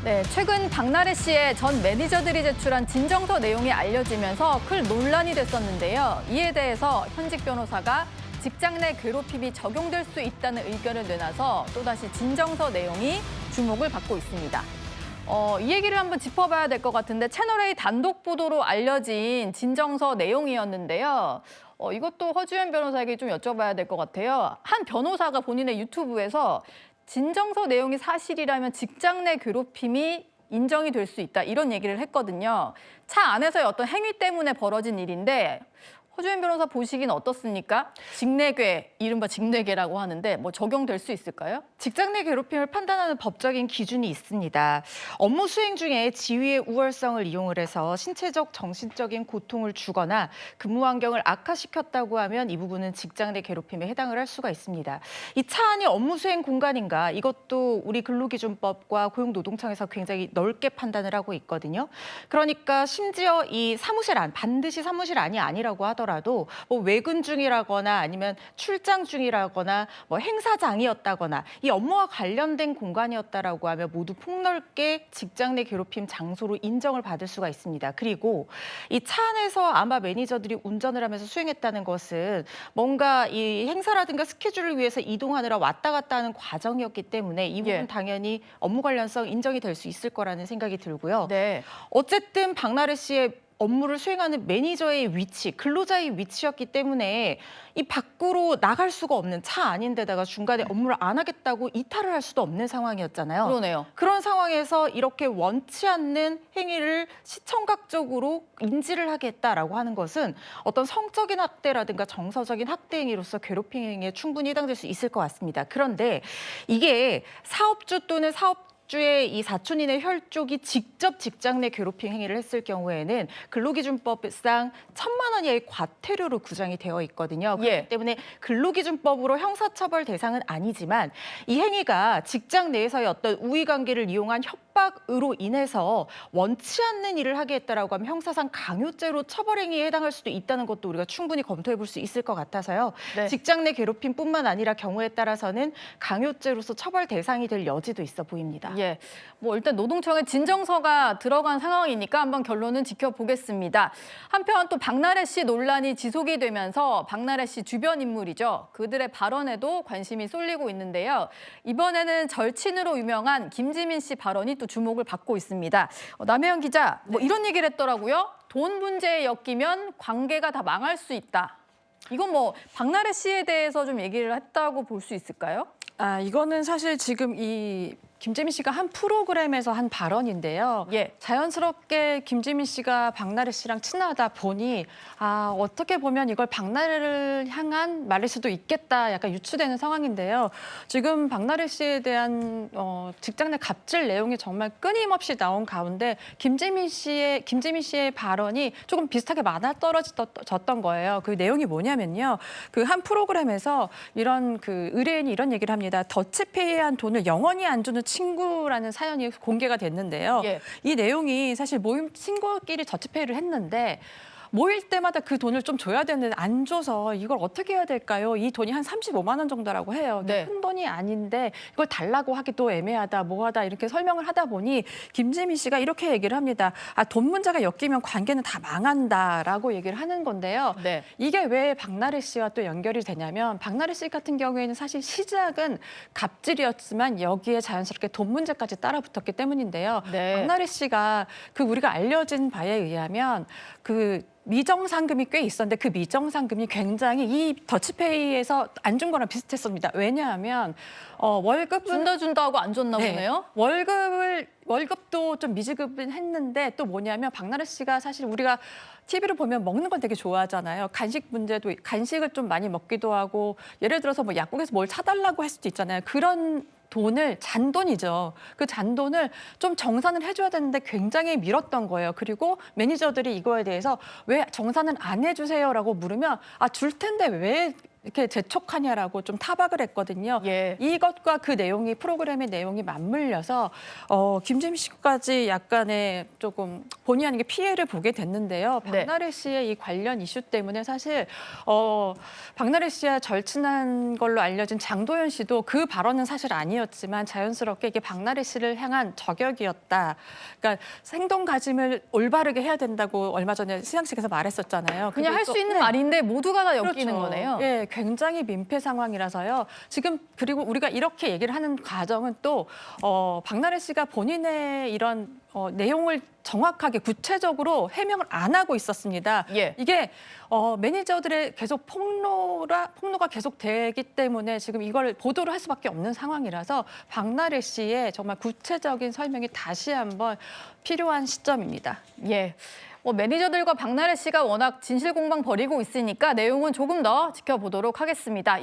네, 최근 박나래 씨의 전 매니저들이 제출한 진정서 내용이 알려지면서 큰 논란이 됐었는데요. 이에 대해서 현직 변호사가 직장 내 괴롭힘이 적용될 수 있다는 의견을 내놔서 또다시 진정서 내용이 주목을 받고 있습니다. 이 얘기를 한번 짚어봐야 될 것 같은데 채널A 단독 보도로 알려진 진정서 내용이었는데요. 이것도 허주연 변호사에게 좀 여쭤봐야 될 것 같아요. 한 변호사가 본인의 유튜브에서 진정서 내용이 사실이라면 직장 내 괴롭힘이 인정이 될 수 있다 이런 얘기를 했거든요. 차 안에서의 어떤 행위 때문에 벌어진 일인데 허주연 변호사 보시기는 어떻습니까? 직내괴, 이른바 직내괴라고 하는데 뭐 적용될 수 있을까요? 직장 내 괴롭힘을 판단하는 법적인 기준이 있습니다. 업무 수행 중에 지위의 우월성을 이용을 해서 신체적, 정신적인 고통을 주거나 근무 환경을 악화시켰다고 하면 이 부분은 직장 내 괴롭힘에 해당을 할 수가 있습니다. 이 차 안이 업무 수행 공간인가 이것도 우리 근로기준법과 고용노동청에서 굉장히 넓게 판단을 하고 있거든요. 그러니까 심지어 이 사무실 안, 반드시 사무실 안이 아니라고 하더라도 뭐 외근 중이라거나 아니면 출장 중이라거나 뭐 행사장이었다거나 이 업무와 관련된 공간이었다라고 하면 모두 폭넓게 직장 내 괴롭힘 장소로 인정을 받을 수가 있습니다. 그리고 이 차 안에서 아마 매니저들이 운전을 하면서 수행했다는 것은 뭔가 이 행사라든가 스케줄을 위해서 이동하느라 왔다 갔다 하는 과정이었기 때문에 이 부분 당연히 업무 관련성 인정이 될 수 있을 거라는 생각이 들고요. 네. 어쨌든 박나래 씨의 업무를 수행하는 매니저의 위치, 근로자의 위치였기 때문에 이 밖으로 나갈 수가 없는 차 안인데다가 중간에 업무를 안 하겠다고 이탈을 할 수도 없는 상황이었잖아요. 그러네요. 그런 상황에서 이렇게 원치 않는 행위를 시청각적으로 인지를 하겠다라고 하는 것은 어떤 성적인 학대라든가 정서적인 학대 행위로서 괴롭힘 행위에 충분히 해당될 수 있을 것 같습니다. 그런데 이게 사업주 또는 주의 이 사촌인의 혈족이 직접 직장 내 괴롭힘 행위를 했을 경우에는 근로기준법상 1,000만 원 이하의 과태료로 구성이 되어 있거든요. 그렇기 때문에 근로기준법으로 형사처벌 대상은 아니지만 이 행위가 직장 내에서의 어떤 우위관계를 이용한 협박으로 인해서 원치 않는 일을 하게 했다라고 하면 형사상 강요죄로 처벌 행위에 해당할 수도 있다는 것도 우리가 충분히 검토해 볼 수 있을 것 같아서요. 네. 직장 내 괴롭힘뿐만 아니라 경우에 따라서는 강요죄로서 처벌 대상이 될 여지도 있어 보입니다. 예, 뭐 일단 노동청에 진정서가 들어간 상황이니까 한번 결론은 지켜보겠습니다. 한편 또 박나래 씨 논란이 지속이 되면서 박나래 씨 주변 인물이죠. 그들의 발언에도 관심이 쏠리고 있는데요. 이번에는 절친으로 유명한 김지민 씨 발언이 또 주목을 받고 있습니다. 남혜영 기자, 뭐 이런 얘기를 했더라고요. 돈 문제에 엮이면 관계가 다 망할 수 있다. 이건 뭐 박나래 씨에 대해서 좀 얘기를 했다고 볼 수 있을까요? 이거는 사실 지금 이 김재민 씨가 한 프로그램에서 한 발언인데요. 자연스럽게 김재민 씨가 박나래 씨랑 친하다 보니 어떻게 보면 이걸 박나래를 향한 말일 수도 있겠다 약간 유추되는 상황인데요. 지금 박나래 씨에 대한 직장 내 갑질 내용이 정말 끊임없이 나온 가운데 김재민 씨의 발언이 조금 비슷하게 맞아떨어졌던 거예요. 그 내용이 뭐냐면요. 그 한 프로그램에서 이런 그 의뢰인이 이런 얘기를 합니다. 더치페이한 돈을 영원히 안 주는 친구라는 사연이 공개가 됐는데요. 이 내용이 사실 모임 친구끼리 더치페이를 했는데 모일 때마다 그 돈을 좀 줘야 되는데 안 줘서 이걸 어떻게 해야 될까요? 이 돈이 한 35만 원 정도라고 해요. 큰 돈이 아닌데 이걸 달라고 하기도 애매하다, 뭐하다 이렇게 설명을 하다 보니 김지민 씨가 이렇게 얘기를 합니다. 돈 문제가 엮이면 관계는 다 망한다라고 얘기를 하는 건데요. 이게 왜 박나래 씨와 또 연결이 되냐면 박나래 씨 같은 경우에는 사실 시작은 갑질이었지만 여기에 자연스럽게 돈 문제까지 따라붙었기 때문인데요. 박나래 씨가 그 우리가 알려진 바에 의하면 그 미정상금이 꽤 있었는데 그 미정상금이 굉장히 이 더치페이에서 안 준 거랑 비슷했습니다. 왜냐하면 월급은 준다 하고 안 줬나 보네요. 월급도 좀 미지급은 했는데 또 뭐냐면 박나래 씨가 사실 우리가 TV를 보면 먹는 건 되게 좋아하잖아요. 간식 문제도 간식을 좀 많이 먹기도 하고 예를 들어서 뭐 약국에서 뭘 사달라고 할 수도 있잖아요. 그런 돈을 잔돈이죠. 그 잔돈을 좀 정산을 해줘야 되는데 굉장히 미뤘던 거예요. 그리고 매니저들이 이거에 대해서 왜 정산을 안 해주세요라고 물으면 줄 텐데 왜 이렇게 재촉하냐라고 좀 타박을 했거든요. 예. 이것과 그 내용이 프로그램의 내용이 맞물려서 김재민 씨까지 약간의 조금 본의 아니게 피해를 보게 됐는데요. 네. 박나래 씨의 이 관련 이슈 때문에 사실 박나래 씨와 절친한 걸로 알려진 장도연 씨도 그 발언은 사실 아니었지만 자연스럽게 이게 박나래 씨를 향한 저격이었다. 그러니까 행동가짐을 올바르게 해야 된다고 얼마 전에 시상식에서 말했었잖아요. 그냥 할 수 있는 네. 말인데 모두가 다 엮이는 그렇죠. 거네요. 예, 굉장히 민폐 상황이라서요. 지금 그리고 우리가 이렇게 얘기를 하는 과정은 또 박나래 씨가 본인의 이런 내용을 정확하게 구체적으로 해명을 안 하고 있었습니다. 예. 이게 매니저들의 계속 폭로가 계속 되기 때문에 지금 이걸 보도를 할 수밖에 없는 상황이라서 박나래 씨의 정말 구체적인 설명이 다시 한번 필요한 시점입니다. 예. 매니저들과 박나래 씨가 워낙 진실 공방 벌이고 있으니까 내용은 조금 더 지켜보도록 하겠습니다.